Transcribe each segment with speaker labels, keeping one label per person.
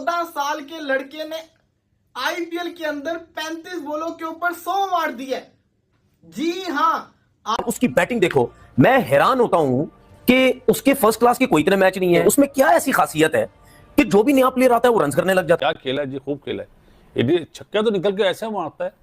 Speaker 1: 14 साल के लड़के ने आईपीएल के अंदर 35 बॉलों के ऊपर 100 मार दिए। जी हाँ,
Speaker 2: उसकी बैटिंग देखो, मैं हैरान होता हूं कि उसके फर्स्ट क्लास के कोई इतने मैच नहीं है। उसमें क्या ऐसी खासियत है कि जो भी नया प्लेयर आता है वो रन करने लग जाता है।
Speaker 3: क्या खेला है जी, खूब खेला है। ये छक्का तो निकल के ऐसा मारता है,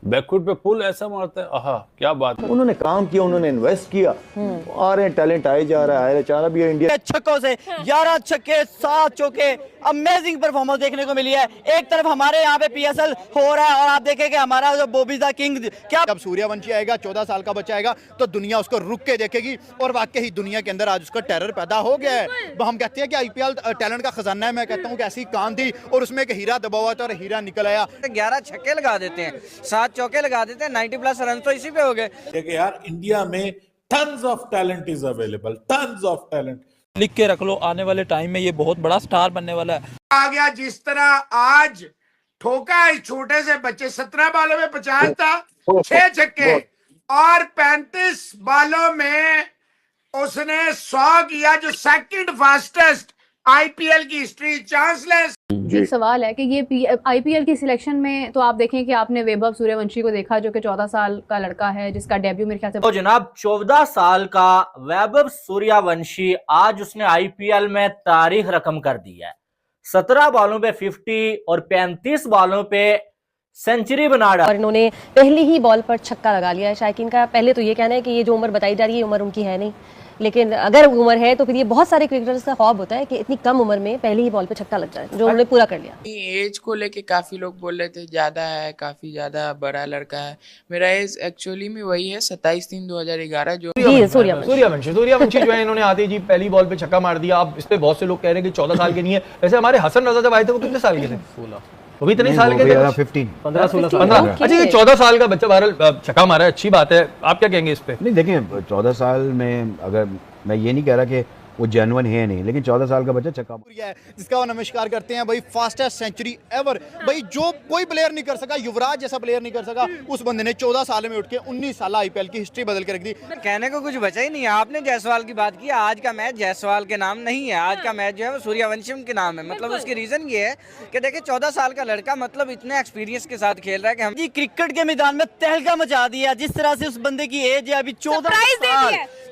Speaker 3: बैकफुट पे पुल ऐसा मारता है। आहा, क्या बात है।
Speaker 4: उन्होंने काम किया, उन्होंने इन्वेस्ट किया, आ रहे हैं, टैलेंट आए जा रहा है, चाह रहा भी है इंडिया।
Speaker 5: छक्कों से 11 छक्के 7 चौके, अमेजिंग परफॉर्मेंस देखने को मिली है। एक तरफ हमारे यहाँ पे पीएसएल हो रहा है और आप देखें कि हमारा जो बॉबी द किंग क्या,
Speaker 6: जब सूर्यवंशी आएगा 14 साल का बच्चा आएगा तो दुनिया उसको रुक के देखेगी और वाकई ही दुनिया के अंदर आज उसका टेरर पैदा हो गया है। हम कहते हैं कि आईपीएल टैलेंट का खजाना है। मैं कहता हूँ कि ऐसी कान थी और उसमें एक हीरा दबा हुआ था और हीरा निकल आया।
Speaker 5: 11 छक्के लगा देते हैं, 7 चौके लगा देते हैं, 90 प्लस रन तो इसी पे हो गए।
Speaker 7: कि यार इंडिया में tons of talent is available, tons of talent.
Speaker 8: लिख के रख लो, आने वाले टाइम में ये बहुत बड़ा स्टार बनने वाला है।
Speaker 9: आ गया जिस तरह आज ठोका इस छोटे से बच्चे, 17 बालों में 50 था, 6 छक्के और 35 बालों में उसने 100 किया, जो सेकंड फास्टेस्ट आईपीएल की हिस्ट्री। चांसलेस
Speaker 10: एक सवाल है कि ये आईपीएल की सिलेक्शन में तो आप देखें कि आपने वैभव सूर्यवंशी को देखा जो कि 14 साल का लड़का है जिसका डेब्यू मेरे ख्याल से।
Speaker 5: तो जनाब 14 साल का वैभव सूर्यवंशी आज उसने आईपीएल में तारीख रकम कर दी है। 17 बॉलों पे 50 और 35 बॉलों पे सेंचुरी बना डाला।
Speaker 11: और इन्होंने पहली ही बॉल पर छक्का लगा लिया है। शायकीन का पहले तो ये कहना है कि ये जो उम्र बताई जा रही है उम्र उनकी है नहीं, लेकिन अगर उम्र है तो फिर ये बहुत सारे क्रिकेटर्स का ख्वाब होता है कि इतनी कम उम्र में पहली ही बॉल पे छक्का लग जाए, जो उन्होंने पूरा कर लिया।
Speaker 12: एज को लेके काफी लोग बोल रहे थे ज्यादा है, काफी ज्यादा बड़ा लड़का है। मेरा एज एक्चुअली में वही है 27/3/2011 जो
Speaker 13: सूर्यवंशी जो है, इन्होंने आते जी पहली बॉल पे छक्का मार दिया। अब इस पे बहुत से लोग कह रहे हैं कि 14 साल के नहीं है। वैसे हमारे हसन रजा जब आए थे वो कितने साल के थे? 16। वो भी इतने साल के थे,
Speaker 4: 15-16
Speaker 13: 15। अच्छा, ये 14 साल का बच्चा बहरहाल छक्का मारा है, अच्छी बात है। आप क्या कहेंगे इस पे?
Speaker 4: नहीं, देखें 14 साल में, अगर मैं ये नहीं कह रहा कि वो जेन्युइन है नहीं, लेकिन 14 साल का बच्चा छक्का
Speaker 6: जिसका वो नमस्कार करते हैं भाई, फास्टेस्ट सेंचुरी एवर भाई, जो कोई प्लेयर नहीं कर सका, युवराज जैसा प्लेयर नहीं कर सका, उस बंदे ने 14 साल में उठ के 19 साल आईपीएल की हिस्ट्री बदल के रख दी।
Speaker 5: कहने को कुछ बचा ही नहीं है। आपने जायसवाल की बात की, आज का मैच जायसवाल के नाम नहीं है, आज का मैच जो है वो सूर्यवंशी के नाम है। मतलब उसकी रीजन ये है कि देखिए 14 साल का लड़का मतलब इतने एक्सपीरियंस के साथ खेल रहा है कि हम जी क्रिकेट के मैदान में तहलका मचा दिया। जिस तरह से उस बंदे की एज है अभी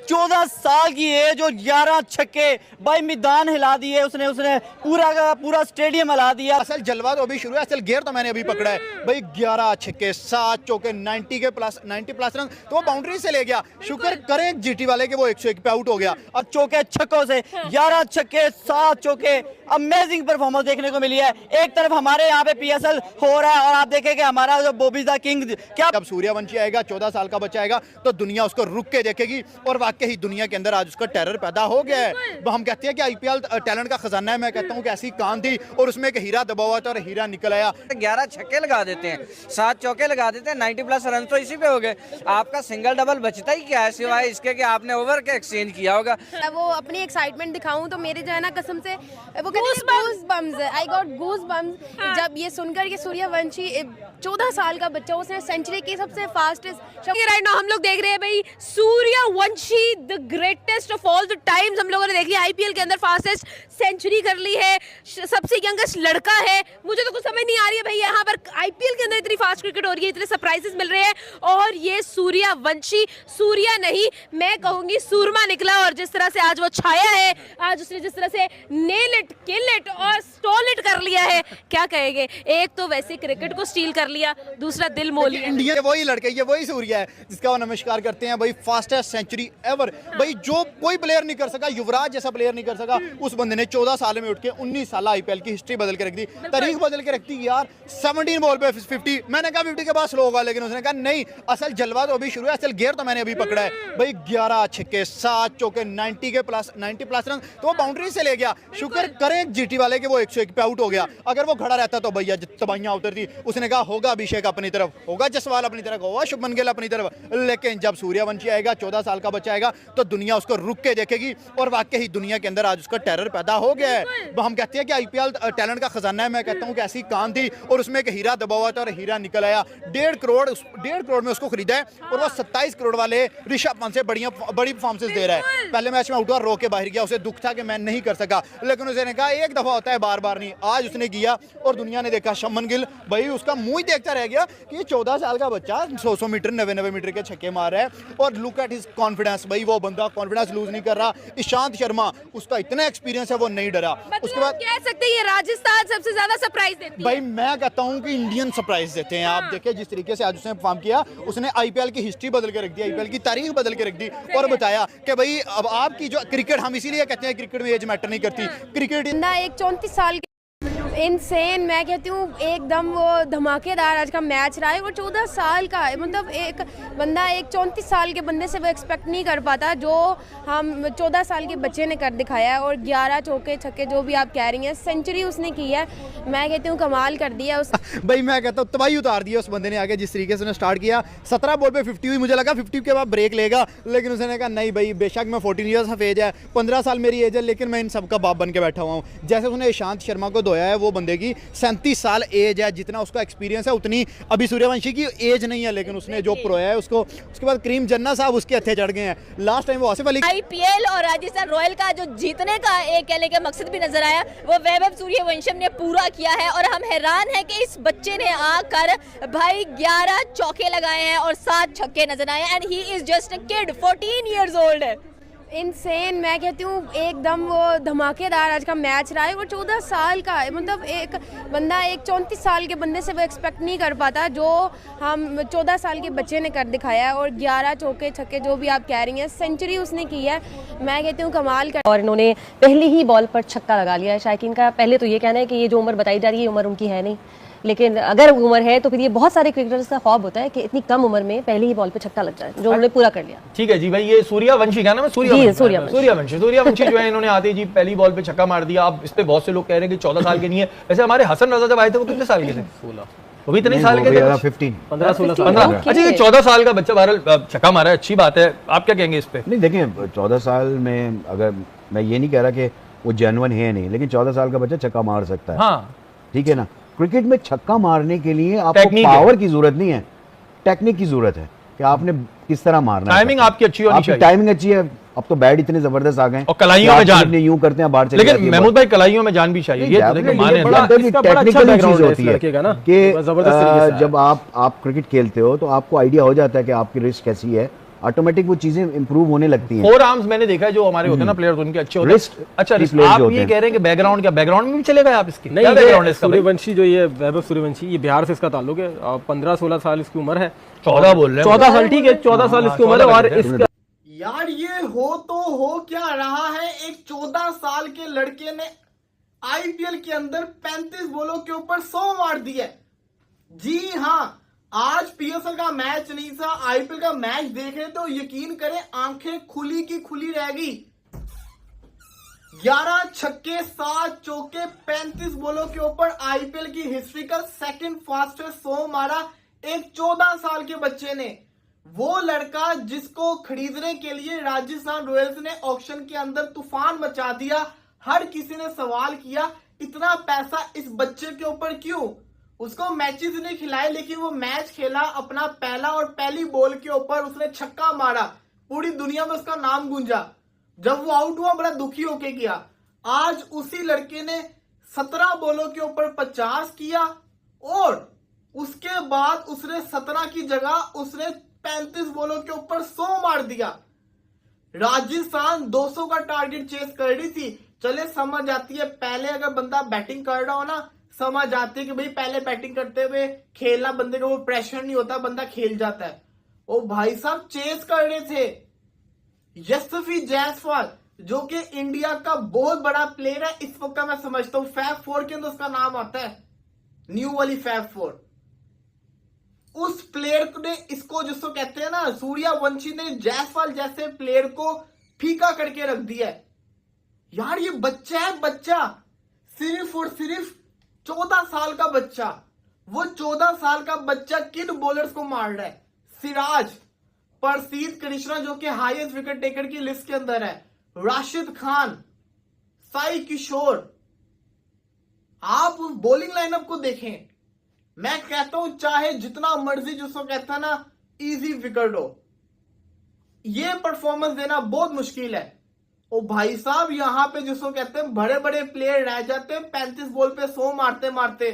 Speaker 5: 14 साल की एज और 11 छक्के भाई मैदान हिला दिए उसने पूरा का पूरा स्टेडियम हिला दिया।
Speaker 6: असल जलवा तो अभी शुरू है, असल गेयर तो मैंने अभी पकड़ा है भाई। 11 छक्के 7 चौके, 90 प्लस रन, तो वो बाउंड्री से ले गया। शुक्र करें जीटी वाले के वो 101 पे आउट हो गया।
Speaker 5: और चौके छक्कों से 11 छक्के 7 चौके, अमेजिंग परफॉर्मेंस देखने को मिली है। एक तरफ हमारे यहाँ पे पीएसएल हो रहा है और आप देखें कि हमारा जो बॉबी द किंग क्या,
Speaker 6: जब सूर्यवंशी आएगा 14 साल का बच्चा आएगा तो दुनिया उसको रुक के देखेगी और वाकई ही दुनिया के अंदर आज उसका टेरर पैदा हो गया है। हम कहते हैं कि आईपीएल टैलेंट का खजाना है। मैं कहता हूँ कि ऐसी कान थी और उसमें एक हीरा दबा हुआ था और हीरा निकल आया।
Speaker 5: 11 छक्के लगा देते हैं, 7 चौके लगा देते हैं, 90 प्लस रन तो इसी पे हो गए। आपका सिंगल डबल बचता ही क्या है सिवाय इसके कि आपने ओवर के एक्सचेंज किया होगा।
Speaker 10: वो अपनी एक्साइटमेंट दिखाऊं तो मेरे जो है ना कसम से वो गूज़बम्स, आई गॉट गूज़बम्स जब ये सुनकर कि सूर्यवंशी 14 साल का बच्चा उसने सेंचुरी की सबसे फास्टेस्ट। राइट नाउ हम लोग देख रहे हैं भाई Suryavanshi the greatest of all the times. हम लोगों ने देख लिया आईपीएल के अंदर फास्टेस्ट सेंचुरी कर ली है, सबसे यंगेस्ट लड़का है। मुझे तो कुछ समझ नहीं आ रही है भाई, यहाँ पर आईपीएल के अंदर इतनी फास्ट क्रिकेट हो रही है, इतने सरप्राइजेस मिल रहे हैं और ये सूर्यवंशी सूर्या नहीं मैं कहूंगी सूरमा निकला। और जिस तरह से आज वो छाया है, आज उसने जिस तरह से नेल इट, किल इट और स्टॉल इट कर लिया है, क्या कहेंगे। एक तो वैसे क्रिकेट को स्टील कर लिया, दूसरा दिल मोल लिया।
Speaker 6: इंडिया के वही लड़के, ये वही सूर्या है जिसका वो नमस्कार करते हैं भाई, फास्टेस्ट सेंचुरी एवर भाई, जो कोई प्लेयर नहीं कर सका, युवराज जैसा प्लेयर नहीं कर सका, उस बंदे ने 14 साल में उठ के 19 साल आईपीएल की हिस्ट्री बदल के रख दी, तारीख बदल के रखती यार। 17 बॉल पे 50, मैंने कहा 50 के बाद स्लो होगा, लेकिन उसने कहा नहीं, असल जलवा तो अभी शुरू है, असल गेयर तो मैंने अभी पकड़ा है भाई। 11 छक्के 7 चौके, 90 प्लस रन, तो वो बाउंड्री से ले गया। शुक्र करें जीटी वाले के वो 101 पे आउट हो गया। अगर वो खड़ा रहता तो भैया तबाहियां उतरती। उसने कहा होगा अभिषेक अपनी तरफ, होगा जसवाल अपनी तरफ, होगा शुभमन गिल अपनी तरफ, लेकिन जब सूर्यवंशी आएगा 14 साल का बच्चा आएगा तो दुनिया उसको रुक के देखेगी और वाकई ही दुनिया के अंदर आज उसका टेरर पैदा हो गया है। हम कहते हैं कि आईपीएल टैलेंट का खजाना है। मैं कहता हूँ कि ऐसी कान थी और उसमें एक हीरा दबा हुआ था और हीरा निकल आया। 1.5 करोड़ में उसको खरीदा है और वो 27 करोड़ वाले ऋषभ पंत से बड़ी परफॉर्मेंसेस दे रहा है। पहले मैच में उठा रो के बाहर गया, उसे दुख था कि मैं नहीं कर सका, लेकिन उसने कहा एक दफा होता है, बार बार नहीं। आज उसने किया और दुनिया ने देखा। शुभमन गिल भाई उसका मुंह ही देखता रह गया कि ये 14 साल का बच्चा 100 मीटर 90 मीटर के छक्के मार रहा है और लुक एट हिज कॉन्फिडेंस। भाई वो बंदा कॉन्फिडेंस लूज नहीं कर रहा। ईशांत शर्मा उसका इतना एक्सपीरियंस है, वो नहीं डरा। उसके बाद
Speaker 10: कह सकते हैं ये राजस्थान सबसे ज्यादा सरप्राइज देती है।
Speaker 6: भाई मैं कहता हूं कि इंडियन सरप्राइज देते हैं। आप देखिए जिस तरीके से आज उसने परफॉर्म किया, उसने आईपीएल की हिस्ट्री बदल के रख दी, आईपीएल की तारीख बदल के रख दी और बताया कि भाई अब आपकी जो क्रिकेट, हम इसीलिए कहते हैं क्रिकेट में एज मैटर नहीं करती। क्रिकेट
Speaker 10: एक 34 साल इनसेन, मैं कहती हूँ एकदम वो धमाकेदार आज का मैच रहा है। वो 14 साल का है, मतलब एक बंदा एक 34 साल के बंदे से वो एक्सपेक्ट नहीं कर पाता जो हम 14 साल के बच्चे ने कर दिखाया है। और 11 चौके छक्के जो भी आप कह रही हैं, सेंचुरी उसने की है, मैं कहती हूँ कमाल कर दिया उस
Speaker 6: भाई मैं कहता हूँ तबाही उतार दिया उस बंदे ने आगे। जिस तरीके से उसने स्टार्ट किया 17 बॉल पे 50 हुई, मुझे लगा 50 के बाद ब्रेक लेगा, लेकिन उसने कहा नहीं भाई बेशक मैं 14 ईयर्स ऑफ एज है, 15 साल मेरी एज है, लेकिन मैं इन सबका बाप बन के बैठा हुआ हूँ। जैसे उसने ईशांत शर्मा को धोया है, वो बंदे की 37 साल एज है, जितना उसका एक्सपीरियंस है उतनी अभी सूर्यवंशी की एज नहीं है, लेकिन उसने जो प्रोया है उसको। उसके बाद करीम जन्ना साहब उसके हथे चढ़ गए हैं। लास्ट टाइम वो आसिफ अली
Speaker 14: आईपीएल और राजस्थान रॉयल का जो जीतने का एक कहने का मकसद भी नजर आया, वो वैभव सूर्यवंशम ने पूरा किया है। और हम हैरान हैं कि इस बच्चे ने आकर भाई 11 चौके लगाए हैं और 7 छक्के नजर आए, and he is just a kid, 14 years old है।
Speaker 10: इनसेन, मैं कहती हूँ एकदम वो धमाकेदार आज का मैच रहा है। वो 14 साल का है, मतलब एक बंदा एक 34 साल के बंदे से वो एक्सपेक्ट नहीं कर पाता जो हम 14 साल के बच्चे ने कर दिखाया है। और 11 चौके छक्के जो भी आप कह रही हैं, सेंचुरी उसने की है, मैं कहती हूँ कमाल कर।
Speaker 11: और इन्होंने पहली ही बॉल पर छक्का लगा लिया है। शायकीन का पहले तो ये कहना है कि ये जो उम्र बताई जा रही है उम्र उनकी है नहीं, लेकिन अगर उम्र है तो फिर ये बहुत सारे क्रिकेटर्स का ख्वाब होता है कि इतनी कम उम्र में पहली ही बॉल पे छक्का लग जाए, जो उन्होंने पूरा कर लिया।
Speaker 13: ठीक है जी भाई, ये सूर्यवंशी क्या नाम है? सूर्यवंशी जो है इन्होंने आते जी पहली बॉल पे छक्का मार दिया। अब इस पे बहुत से लोग कह रहे हैं कि 14 साल के नहीं है। वैसे हमारे हसन रजा जब आए थे वो कितने साल के थे? 16। वो भी इतने साल के थे? 15-16 अच्छा, ये 14 साल का बच्चा बहरहाल छक्का मारा है, अच्छी बात है। आप क्या कहेंगे इस पे?
Speaker 4: नहीं देखें, 14 साल में अगर मैं ये नहीं कह रहा कि वो जेन्युइन है नहीं, लेकिन 14 साल का बच्चा छक्का मार सकता है।
Speaker 13: हाँ
Speaker 4: ठीक है ना। क्रिकेट में छक्का मारने के लिए आपको पावर की जरूरत नहीं है, टेक्निक की जरूरत है कि आपने किस तरह मारना है।
Speaker 13: टाइमिंग आपकी अच्छी होनी चाहिए।
Speaker 4: टाइमिंग अच्छी है। अब तो बैट इतने जबरदस्त आ गए
Speaker 13: और कलाइयों में जान
Speaker 4: यूं करते हैं बाहर चले
Speaker 13: लेकिन महमूद भाई कलाइयों में जान भी चाहिए। ये
Speaker 4: टेक्निकल चीज होती है कि जब आप क्रिकेट खेलते हो तो आपको आइडिया हो जाता है कि आपकी रिस्क कैसी है, ऑटोमेटिक वो चीजें इंप्रूव होने लगती हैं।
Speaker 13: फोर आर्म्स मैंने देखा है जो हमारे होते हैं ना प्लेयर्स, उनके अच्छे होते हैं। अच्छा, आप ये कह रहे हैं कि बैकग्राउंड क्या बैकग्राउंड में भी चलेगा आप इसकी?
Speaker 15: नहीं, बैकग्राउंड है इसका? सूर्यवंशी जो ये वैभव सूर्यवंशी, ये बिहार से इसका ताल्लुक है। 15-16 साल इसकी उम्र है।
Speaker 13: 14 बोल रहे हैं?
Speaker 15: 14 साल, ठीक है, 14 साल इसकी उम्र है। और इसका
Speaker 1: यार ये हो क्या रहा है? एक 14 साल के लड़के ने आईपीएल के अंदर 35 बॉलों के ऊपर 100 मार दिया। जी हाँ, आज पीएसएल का मैच नहीं था, आईपीएल का मैच देख रहे तो यकीन करें आंखें खुली की खुली रहेगी। 11 छक्के 7 चौके 35 बॉलों के ऊपर आईपीएल की हिस्ट्री का सेकंड फास्टेस्ट 100 मारा एक 14 साल के बच्चे ने। वो लड़का जिसको खरीदने के लिए राजस्थान रॉयल्स ने ऑक्शन के अंदर तूफान मचा दिया। हर किसी ने सवाल किया इतना पैसा इस बच्चे के ऊपर क्यों? उसको मैचेस नहीं खिलाए, लेकिन वो मैच खेला, अपना पहला और पहली बॉल के ऊपर उसने छक्का मारा, पूरी दुनिया में उसका नाम गूंजा। जब वो आउट हुआ बड़ा दुखी होके किया। आज उसी लड़के ने 17 बॉलों के ऊपर 50 किया और उसके बाद उसने 17 की जगह उसने 35 बॉलों के ऊपर 100 मार दिया। राजस्थान 200 का टारगेट चेस कर रही थी। चले समझ आती है, पहले अगर बंदा बैटिंग कर रहा हो ना, समझ आती है कि भाई पहले बैटिंग करते हुए खेलना, बंदे को वो प्रेशर नहीं होता, बंदा खेल जाता है। ओ भाई साहब चेस कर रहे थे यशस्वी जायसवाल, जो कि इंडिया का बहुत बड़ा प्लेयर है इस वक्त का। मैं समझता हूँ फैब 4 के अंदर उसका नाम आता है, न्यू वाली फैब 4। उस प्लेयर ने इसको जिसको कहते हैं ना, सूर्यवंशी ने जायसवाल जैसे प्लेयर को फीका करके रख दिया है। यार ये बच्चा है, बच्चा सिर्फ और सिर्फ 14 साल का बच्चा। वो 14 साल का बच्चा किन बॉलर्स को मार रहा है? सिराज, प्रसीद कृष्णा जो कि हाईएस्ट विकेट टेकर की लिस्ट के अंदर है, राशिद खान, साई किशोर। आप उस बॉलिंग लाइनअप को देखें। मैं कहता हूं चाहे जितना मर्जी जिसको कहता है ना इजी विकेट हो, ये परफॉर्मेंस देना बहुत मुश्किल है। ओ भाई साहब, यहाँ पे जिसको कहते हैं बड़े बड़े प्लेयर रह जाते हैं 35 बॉल पे 100 मारते मारते।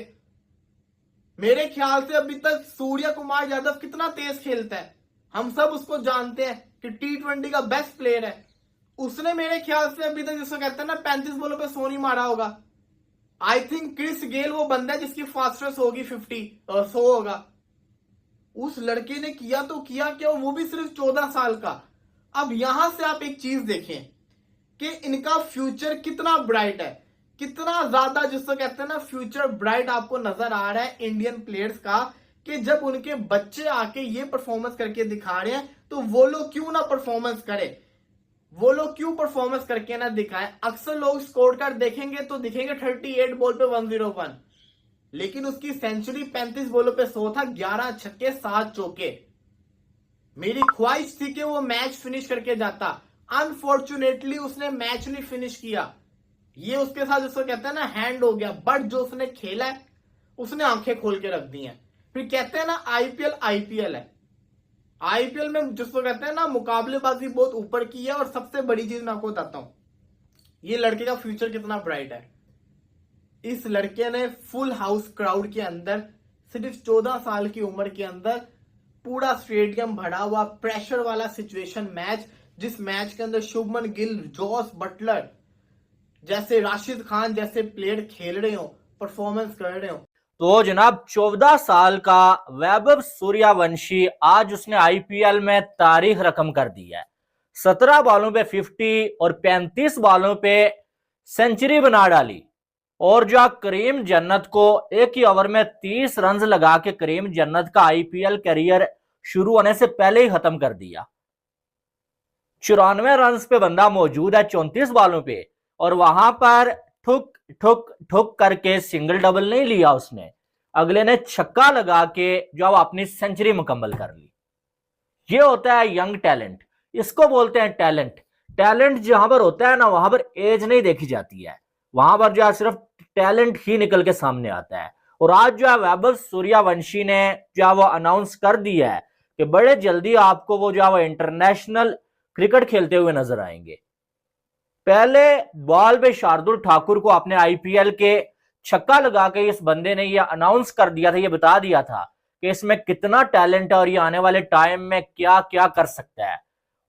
Speaker 1: मेरे ख्याल से अभी तक सूर्य कुमार यादव कितना तेज खेलता है, हम सब उसको जानते हैं कि T20 का बेस्ट प्लेयर है। उसने मेरे ख्याल से अभी तक जिसको कहते हैं ना 35 बॉलों पे 100 नहीं मारा होगा। आई थिंक क्रिस गेल वो बंदा है जिसकी फास्टेस्ट होगी 100 होगा। उस लड़के ने किया तो किया क्या, वो भी सिर्फ 14 साल का। अब यहां से आप एक चीज देखें कि इनका फ्यूचर कितना ब्राइट है, कितना ज्यादा जिसको कहते हैं ना फ्यूचर ब्राइट आपको नजर आ रहा है इंडियन प्लेयर्स का, कि जब उनके बच्चे आके ये परफॉर्मेंस करके दिखा रहे हैं तो वो लोग क्यों ना परफॉर्मेंस करें, वो लोग क्यों परफॉर्मेंस करके ना दिखाएं। अक्सर लोग स्कोर कार्ड देखेंगे तो दिखेंगे 38 बॉल पे 101, लेकिन उसकी सेंचुरी 35 बॉलों पे 100 था, 11 छक्के 7 चौके। मेरी ख्वाहिश थी कि वो मैच फिनिश करके जाता, अनफॉर्चुनेटली उसने मैच नहीं फिनिश किया। ये उसके साथ जिसको कहते हैं ना हैंड हो गया, बट जो उसने खेला है उसने आंखें खोल के रख दी हैं। फिर कहते हैं ना आईपीएल है, आईपीएल में जिसको कहते हैं ना मुकाबलेबाजी बहुत ऊपर की है। और सबसे बड़ी चीज मैं आपको बताता हूं, ये लड़के का फ्यूचर कितना ब्राइट है। इस लड़के ने फुल हाउस क्राउड के अंदर सिर्फ 14 साल की उम्र के अंदर पूरा स्टेडियम भरा हुआ प्रेशर वाला सिचुएशन मैच, जिस मैच के अंदर शुभमन गिल, जॉस बटलर जैसे, राशिद खान जैसे प्लेयर खेल रहे हो, परफॉर्मेंस कर रहे हो।
Speaker 16: तो जनाब 14 साल का वैभव सूर्यवंशी आज उसने आईपीएल में तारीख रकम कर दी है। 17 बॉलों पे 50 और 35 बॉलों पे सेंचुरी बना डाली। और जो करीम जन्नत को एक ही ओवर में 30 रन लगा के करीम जन्नत का आईपीएल करियर शुरू होने से पहले ही खत्म कर दिया। 94 रन पे बंदा मौजूद है 34 बॉलों पे, और वहां पर ठुक ठुक ठुक करके सिंगल डबल नहीं लिया उसने, अगले ने छक्का लगा के जो अपनी सेंचुरी मुकम्मल कर ली। ये होता है यंग टैलेंट, इसको बोलते हैं टैलेंट। टैलेंट जहां पर होता है ना, वहां पर एज नहीं देखी जाती है, वहां पर जो है सिर्फ टैलेंट ही निकल के सामने आता है। और आज जो है वैभव सूर्यवंशी ने जो है वो अनाउंस कर दिया है कि बड़े जल्दी आपको वो जो है वो इंटरनेशनल क्रिकेट खेलते हुए नजर आएंगे। पहले बॉल पे शार्दुल ठाकुर को अपने आईपीएल के छक्का लगा के इस बंदे ने ये अनाउंस कर दिया था, ये बता दिया था कि इसमें कितना टैलेंट है और ये आने वाले टाइम में क्या क्या कर सकता है।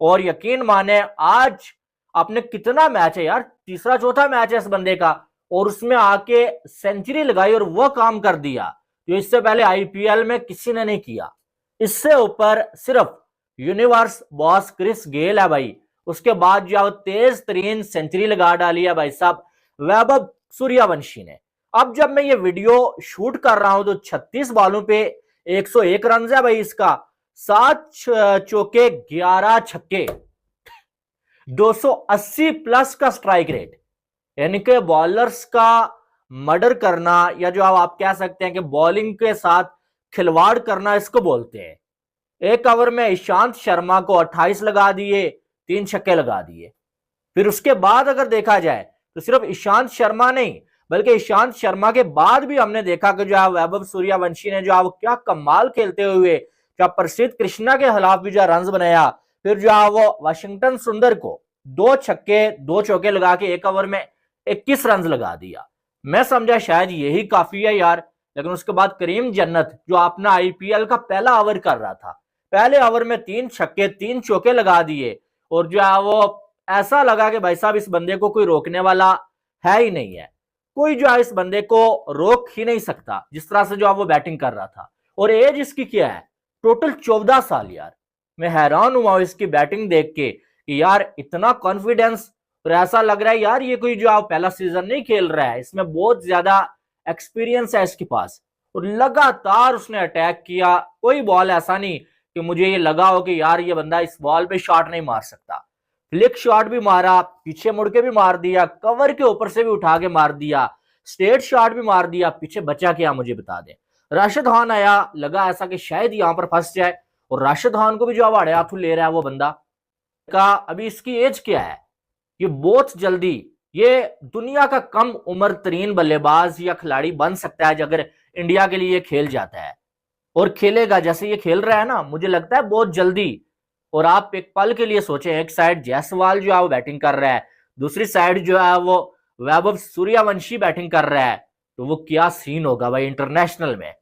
Speaker 16: और यकीन माने आज आपने कितना मैच है यार, तीसरा चौथा मैच है इस बंदे का, और उसमें आके सेंचुरी लगाई और वो काम कर दिया जो इससे पहले आईपीएल में किसी ने नहीं किया। इससे ऊपर सिर्फ यूनिवर्स बॉस क्रिस गेल है भाई, उसके बाद जो तेज तरीन सेंचुरी लगा डाली है भाई साहब वैभव सूर्यवंशी ने। अब जब मैं ये वीडियो शूट कर रहा हूं तो 36 बॉलों पे 101 रन है भाई इसका, 7 चौके 11 छक्के, 280 प्लस का स्ट्राइक रेट, यानी कि बॉलर्स का मर्डर करना, या जो आप कह सकते हैं कि बॉलिंग के साथ खिलवाड़ करना इसको बोलते हैं। एक ओवर में ईशांत शर्मा को 28 लगा दिए, 3 छक्के लगा दिए। फिर उसके बाद अगर देखा जाए तो सिर्फ ईशांत शर्मा नहीं, बल्कि ईशांत शर्मा के बाद भी हमने देखा कि जो है वैभव सूर्यवंशी ने जो है वो क्या कमाल खेलते हुए जो प्रसिद्ध कृष्णा के खिलाफ भी जो रन बनाया। फिर जो है वो वाशिंगटन सुंदर को 2 छक्के 2 चौके लगा के एक ओवर में 21 रन लगा दिया। मैं समझा शायद यही काफी है यार, लेकिन उसके बाद करीम जन्नत जो अपना आईपीएल का पहला ओवर कर रहा था, पहले ओवर में 3 छक्के 3 चौके लगा दिए, और जो है वो ऐसा लगा कि भाई साहब इस बंदे को कोई रोकने वाला है ही नहीं है, कोई जो है इस बंदे को रोक ही नहीं सकता जिस तरह से जो है वो बैटिंग कर रहा था। और एज इसकी क्या है, टोटल 14 साल यार। मैं हैरान हुआ इसकी बैटिंग देख के कि यार इतना कॉन्फिडेंस, और ऐसा लग रहा है यार ये कोई जो है पहला सीजन नहीं खेल रहा है, इसमें बहुत ज्यादा एक्सपीरियंस है इसके पास। और लगातार उसने अटैक किया, कोई बॉल ऐसा नहीं कि मुझे ये लगा हो कि यार ये बंदा इस बॉल पे शॉट नहीं मार सकता। फ्लिक शॉट भी मारा, पीछे मुड़ के भी मार दिया, कवर के ऊपर से भी उठा के मार दिया, स्ट्रेट शॉट भी मार दिया। पीछे बचा क्या मुझे बता दें। राशिद खान आया, लगा ऐसा कि शायद यहां पर फंस जाए, और राशिद खान को भी जो अवाड़े हाथों ले रहा है वो बंदा का। अभी इसकी एज क्या है, ये बहुत जल्दी ये दुनिया का कम उम्र तरीन बल्लेबाज या खिलाड़ी बन सकता है अगर इंडिया के लिए खेल जाता है, और खेलेगा जैसे ये खेल रहा है ना, मुझे लगता है बहुत जल्दी। और आप एक पल के लिए सोचें, एक साइड जायसवाल जो है वो बैटिंग कर रहा है, दूसरी साइड जो है वो वैभव सूर्यवंशी बैटिंग कर रहा है, तो वो क्या सीन होगा भाई इंटरनेशनल में।